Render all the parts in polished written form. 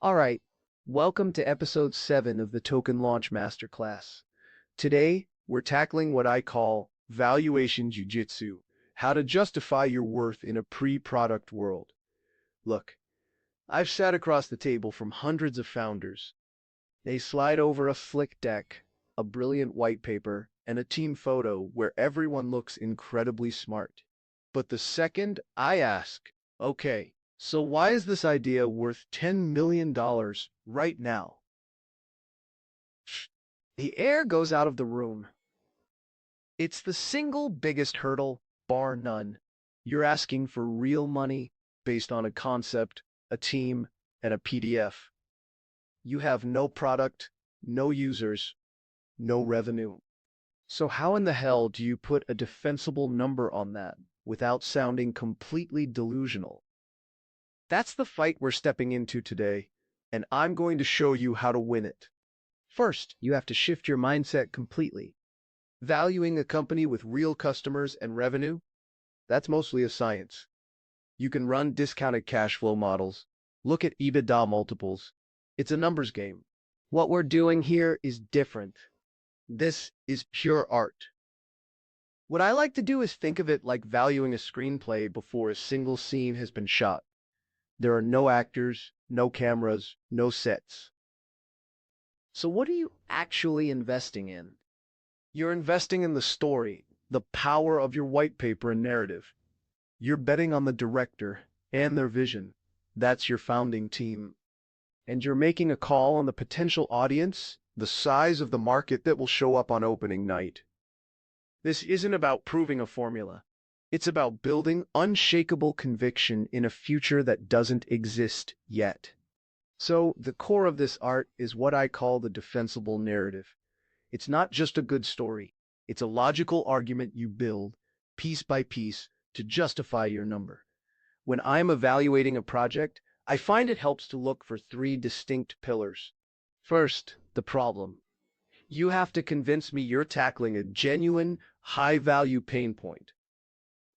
All right, welcome to episode 7 of the Token Launch Masterclass. Today, we're tackling what I call Valuation Jiu-Jitsu, how to justify your worth in a pre-product world. Look, I've sat across the table from hundreds of founders. They slide over a slick deck, a brilliant white paper, and a team photo where everyone looks incredibly smart. But the second I ask, okay, so why is this idea worth $10 million right now? The air goes out of the room. It's the single biggest hurdle, bar none. You're asking for real money based on a concept, a team, and a PDF. You have no product, no users, no revenue. So how in the hell do you put a defensible number on that without sounding completely delusional? That's the fight we're stepping into today, and I'm going to show you how to win it. First, you have to shift your mindset completely. Valuing a company with real customers and revenue, that's mostly a science. You can run discounted cash flow models, look at EBITDA multiples. It's a numbers game. What we're doing here is different. This is pure art. What I like to do is think of it like valuing a screenplay before a single scene has been shot. There are no actors, no cameras, no sets. So what are you actually investing in? You're investing in the story, the power of your white paper and narrative. You're betting on the director and their vision. That's your founding team. And you're making a call on the potential audience, the size of the market that will show up on opening night. This isn't about proving a formula. It's about building unshakable conviction in a future that doesn't exist yet. So the core of this art is what I call the defensible narrative. It's not just a good story. It's a logical argument you build, piece by piece, to justify your number. When I'm evaluating a project, I find it helps to look for 3 distinct pillars. First, the problem. You have to convince me you're tackling a genuine, high-value pain point.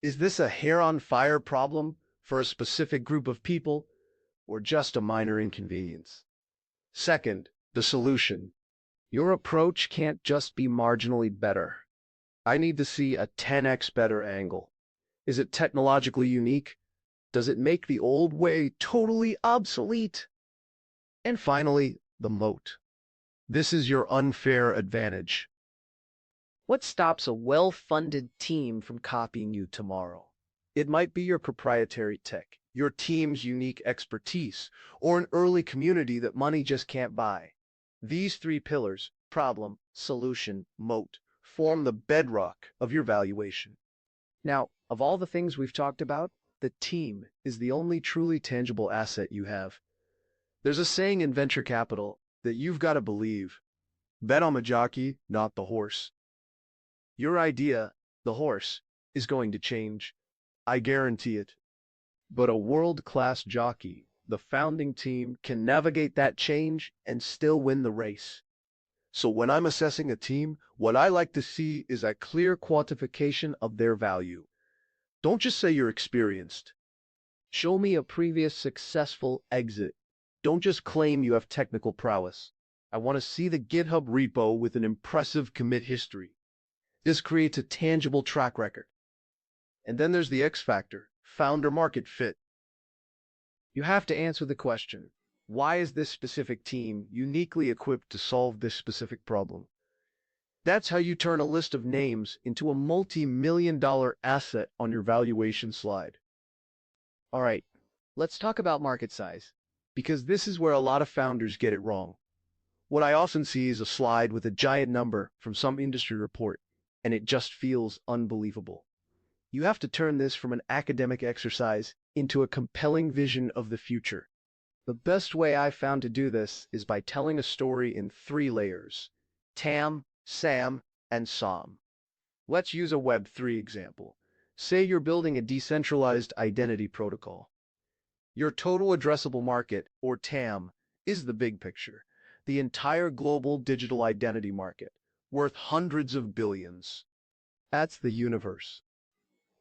Is this a hair-on-fire problem for a specific group of people, or just a minor inconvenience? Second, the solution. Your approach can't just be marginally better. I need to see a 10x better angle. Is it technologically unique? Does it make the old way totally obsolete? And finally, the moat. This is your unfair advantage. What stops a well-funded team from copying you tomorrow? It might be your proprietary tech, your team's unique expertise, or an early community that money just can't buy. These 3 pillars, problem, solution, moat, form the bedrock of your valuation. Now, of all the things we've talked about, the team is the only truly tangible asset you have. There's a saying in venture capital that you've got to believe. Bet on the jockey, not the horse. Your idea, the horse, is going to change. I guarantee it. But a world-class jockey, the founding team, can navigate that change and still win the race. So when I'm assessing a team, what I like to see is a clear quantification of their value. Don't just say you're experienced. Show me a previous successful exit. Don't just claim you have technical prowess. I want to see the GitHub repo with an impressive commit history. This creates a tangible track record. And then there's the X factor, founder market fit. You have to answer the question, why is this specific team uniquely equipped to solve this specific problem? That's how you turn a list of names into a multi-million-dollar asset on your valuation slide. All right, let's talk about market size, because this is where a lot of founders get it wrong. What I often see is a slide with a giant number from some industry report, and it just feels unbelievable. You have to turn this from an academic exercise into a compelling vision of the future. The best way I've found to do this is by telling a story in 3 layers: TAM, SAM, and SOM. Let's use a Web3 example. Say you're building a decentralized identity protocol. Your total addressable market, or TAM, is the big picture, the entire global digital identity market, worth hundreds of billions. That's the universe.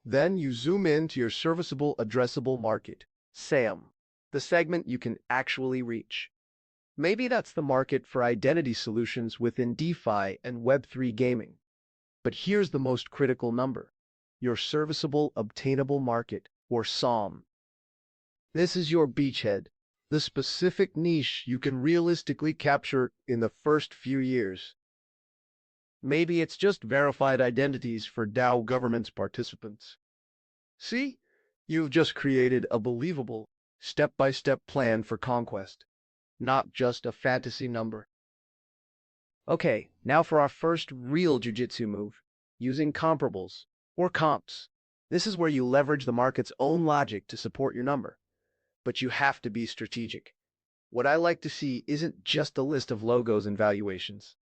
Then you zoom in to your serviceable addressable market, SAM, the segment you can actually reach. Maybe that's the market for identity solutions within DeFi and Web3 gaming. But here's the most critical number: your Serviceable Obtainable Market, or SOM. This is your beachhead, the specific niche you can realistically capture in the first few years. Maybe it's just verified identities for DAO governance participants. See, you've just created a believable, step-by-step plan for conquest, not just a fantasy number. Okay, now for our first real jiu-jitsu move, using comparables, or comps. This is where you leverage the market's own logic to support your number. But you have to be strategic. What I like to see isn't just a list of logos and valuations.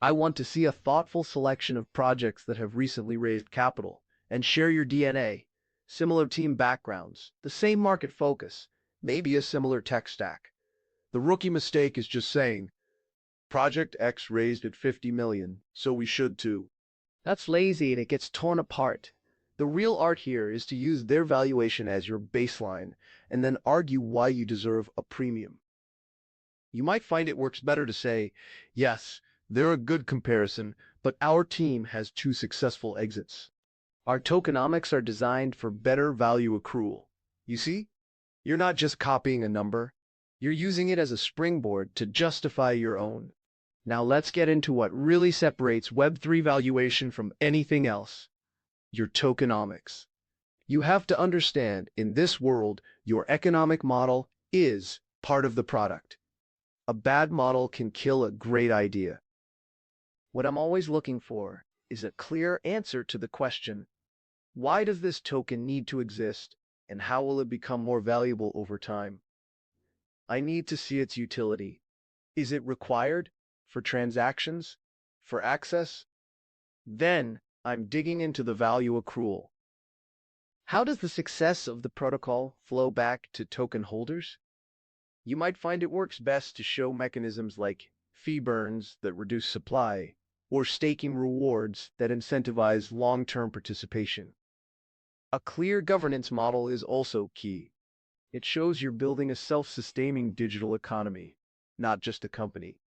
I want to see a thoughtful selection of projects that have recently raised capital and share your DNA, similar team backgrounds, the same market focus, maybe a similar tech stack. The rookie mistake is just saying, Project X raised at 50 million, so we should too. That's lazy and it gets torn apart. The real art here is to use their valuation as your baseline and then argue why you deserve a premium. You might find it works better to say, yes, they're a good comparison, but our team has 2 successful exits. Our tokenomics are designed for better value accrual. You see, you're not just copying a number, you're using it as a springboard to justify your own. Now let's get into what really separates Web3 valuation from anything else: your tokenomics. You have to understand, in this world, your economic model is part of the product. A bad model can kill a great idea. What I'm always looking for is a clear answer to the question, why does this token need to exist, and how will it become more valuable over time? I need to see its utility. Is it required? For transactions? For access? Then I'm digging into the value accrual. How does the success of the protocol flow back to token holders? You might find it works best to show mechanisms like fee burns that reduce supply, or staking rewards that incentivize long-term participation. A clear governance model is also key. It shows you're building a self-sustaining digital economy, not just a company.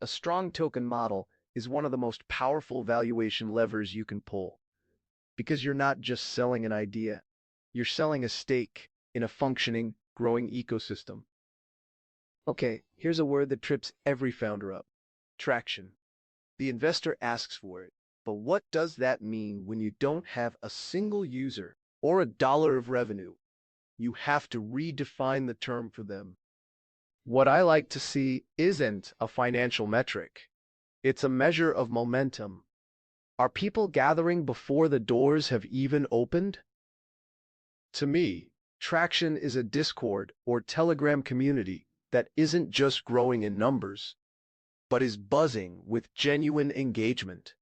A strong token model is one of the most powerful valuation levers you can pull, because you're not just selling an idea, you're selling a stake in a functioning, growing ecosystem. Okay, here's a word that trips every founder up: traction. The investor asks for it, but what does that mean when you don't have a single user or a dollar of revenue? You have to redefine the term for them. What I like to see isn't a financial metric. It's a measure of momentum. Are people gathering before the doors have even opened? To me, traction is a Discord or Telegram community that isn't just growing in numbers, but is buzzing with genuine engagement.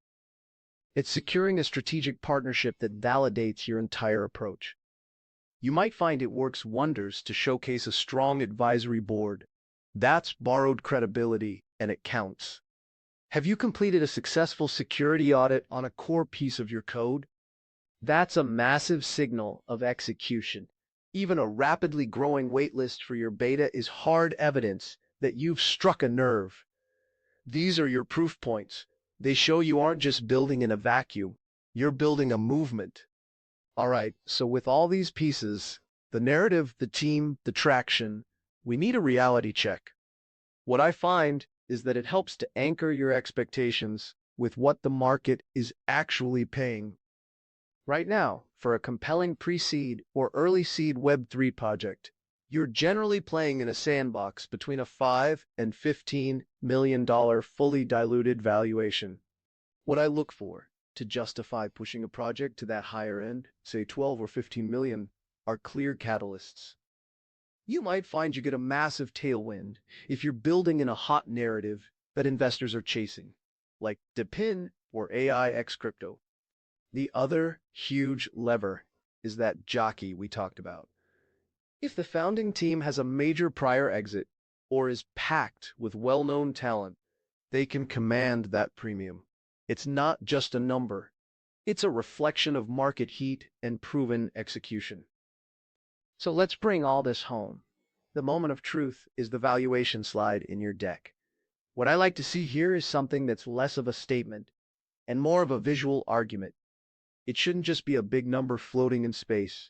It's securing a strategic partnership that validates your entire approach. You might find it works wonders to showcase a strong advisory board. That's borrowed credibility, and it counts. Have you completed a successful security audit on a core piece of your code? That's a massive signal of execution. Even a rapidly growing waitlist for your beta is hard evidence that you've struck a nerve. These are your proof points. They show you aren't just building in a vacuum, you're building a movement. All right, so with all these pieces, the narrative, the team, the traction, we need a reality check. What I find is that it helps to anchor your expectations with what the market is actually paying. Right now, for a compelling pre-seed or early seed Web3 project, you're generally playing in a sandbox between a $5 and $15 million fully diluted valuation. What I look for to justify pushing a project to that higher end, say 12 or 15 million, are clear catalysts. You might find you get a massive tailwind if you're building in a hot narrative that investors are chasing, like DePIN or AI x crypto. The other huge lever is that Jockey we talked about. If the founding team has a major prior exit or is packed with well-known talent, they can command that premium. It's not just a number. It's a reflection of market heat and proven execution. So let's bring all this home. The moment of truth is the valuation slide in your deck. What I like to see here is something that's less of a statement and more of a visual argument. It shouldn't just be a big number floating in space.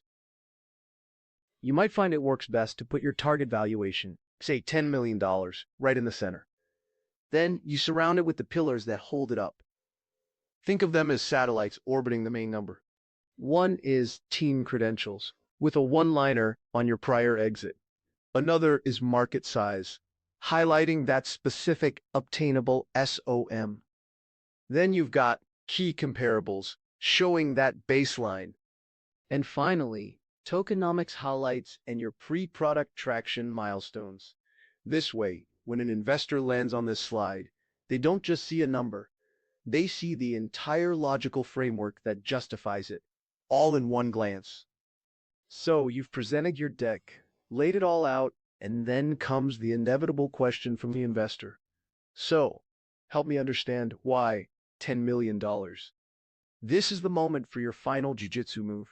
You might find it works best to put your target valuation, say $10 million, right in the center. Then you surround it with the pillars that hold it up. Think of them as satellites orbiting the main number. One is team credentials, with a one-liner on your prior exit. Another is market size, highlighting that specific obtainable SOM. Then you've got key comparables, showing that baseline. And finally, tokenomics highlights and your pre-product traction milestones. This way, when an investor lands on this slide, they don't just see a number. They see the entire logical framework that justifies it, all in one glance. So you've presented your deck, laid it all out, and then comes the inevitable question from the investor. So, help me understand why $10 million. This is the moment for your final jiu-jitsu move.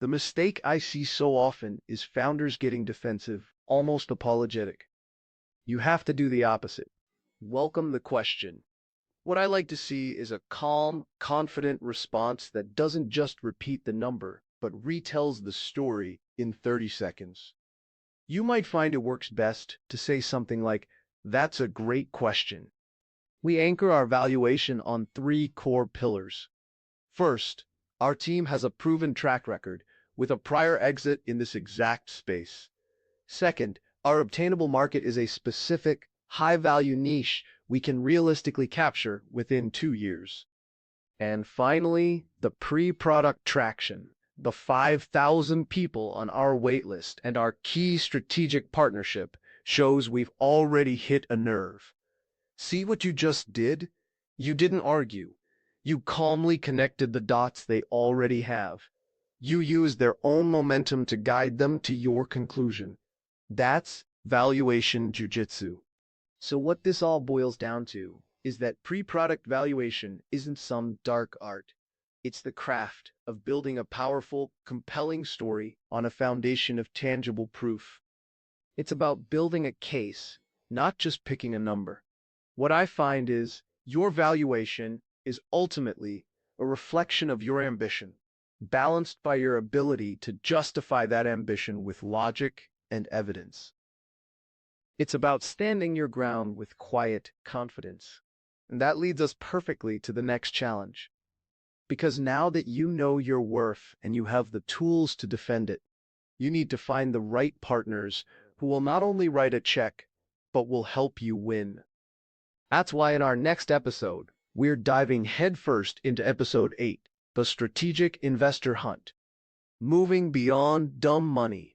The mistake I see so often is founders getting defensive, almost apologetic. You have to do the opposite. Welcome the question. What I like to see is a calm, confident response that doesn't just repeat the number, but retells the story in 30 seconds. You might find it works best to say something like, "That's a great question." We anchor our valuation on 3 core pillars. First, our team has a proven track record with a prior exit in this exact space. Second, our obtainable market is a specific, high-value niche we can realistically capture within 2 years. And finally, the pre-product traction, the 5,000 people on our waitlist and our key strategic partnership shows we've already hit a nerve. See what you just did? You didn't argue. You calmly connected the dots they already have. You used their own momentum to guide them to your conclusion. That's valuation jiu-jitsu. So what this all boils down to is that pre-product valuation isn't some dark art. It's the craft of building a powerful, compelling story on a foundation of tangible proof. It's about building a case, not just picking a number. What I find is your valuation is ultimately a reflection of your ambition, balanced by your ability to justify that ambition with logic and evidence. It's about standing your ground with quiet confidence. And that leads us perfectly to the next challenge. Because now that you know your worth and you have the tools to defend it, you need to find the right partners who will not only write a check, but will help you win. That's why in our next episode, we're diving headfirst into episode 8, the strategic investor hunt. Moving beyond dumb money